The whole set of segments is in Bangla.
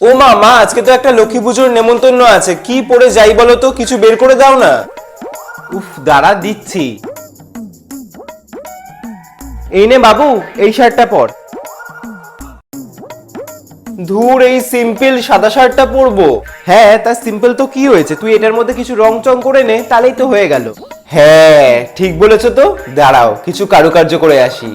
ও মা মা, আজকে তো একটা লক্ষ্মী পুজোর নেমন্তন্ন আছে, কি পরে যাই বলো তো, কিছু বের করে দাও না। উফ, দাঁড়া দিচ্ছি। এই নে বাবু, এই শার্টটা পর। ধুর, এই সিম্পল সাদা শার্টটা পরবো। হ্যাঁ, তা সিম্পল তো কি হয়েছে, তুই এটার মধ্যে কিছু রং চং করে নে, তাহলেই তো হয়ে গেল। হ্যাঁ ঠিক বলেছো তো, দাঁড়াও কিছু কারুকার্য করে আসি।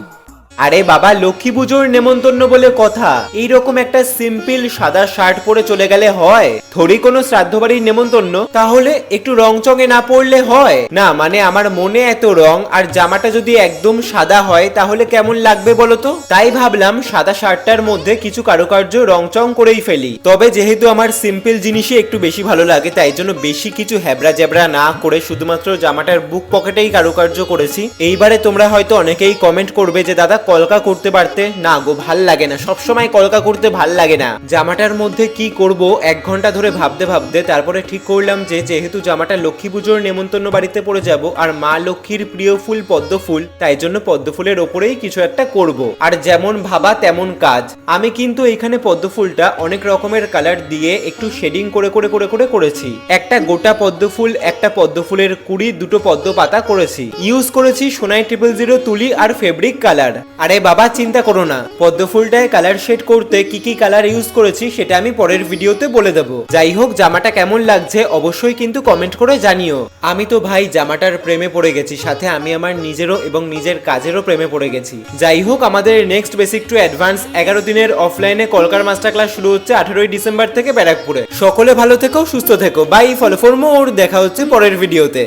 আরে বাবা, লক্ষ্মী পুজোর নেমন্তন্ন বলে কথা, এইরকম একটা সিম্পল সাদা শার্ট পরে চলে গেলে হয়? থোড়ি কোনো শ্রাদ্ধ বাড়ির নেমন্তন্ন, তাহলে একটু রং চঙে না পড়লে হয় না? মানে আমার মনে এত রং, আর জামাটা যদি একদম সাদা হয় তাহলে কেমন লাগবে বলো তো? তাই ভাবলাম সাদা শার্টটার মধ্যে কিছু কারুকার্য রং চং করেই ফেলি। তবে যেহেতু আমার সিম্পল জিনিসই একটু বেশি ভালো লাগে, তাই জন্য বেশি কিছু হ্যাবরা জ্যাবরা না করে শুধুমাত্র জামাটার বুক পকেটেই কারুকার্য করেছি। এইবারে তোমরা হয়তো অনেকেই কমেন্ট করবে যে দাদা কলকা করতে পারতে। না গো, ভাল লাগে না, সবসময় কলকা করতে ভাল লাগে না। জামাটার মধ্যে কি করব 1 ঘন্টা ধরে ভাবতে ভাবতে তারপরে ঠিক করলাম যে যেহেতু জামাটা লক্ষ্মী পুজোর নেমন্তন্ন বাড়িতে পরে যাব, আর মা লক্ষ্মীর প্রিয় ফুল পদ্ম ফুল, তাই জন্য পদ্ম ফুলের ওপরেই কিছু একটা করব। আর যেমন ভাবা তেমন কাজ। আমি কিন্তু এখানে পদ্ম ফুলটা অনেক রকমের কালার দিয়ে একটু শেডিং করে করে করে করে করেছি। একটা গোটা পদ্ম ফুল, একটা পদ্ম ফুলের কুড়ি, দুটো পদ্ম পাতা করেছি। ইউজ করেছি সোনাই 000 তুলি আর ফেব্রিক কালার। আরে বাবা চিন্তা করো না, পদ্ম ফুলটায় কালার শেড করতে কি কি কালার ইউজ করেছি সেটা আমি পরের ভিডিওতে বলে দেবো। যাই হোক, জামাটা কেমন লাগছে অবশ্যই কিন্তু কমেন্ট করে জানিও। আমি তো ভাই জামাটার প্রেমে পড়ে গেছি, সাথে আমি আমার নিজেরও এবং নিজের কাজেরও প্রেমে পড়ে গেছি। যাই হোক, আমাদের নেক্সট বেসিক টু অ্যাডভান্স 11 দিনের অফলাইনে কলকার মাস্টার ক্লাস শুরু হচ্ছে 18ই ডিসেম্বর থেকে ব্যারাকপুরে। সকলে ভালো থেকো, সুস্থ থেকো, বাই, ফলো ফর মোর, দেখা হচ্ছে পরের ভিডিওতে।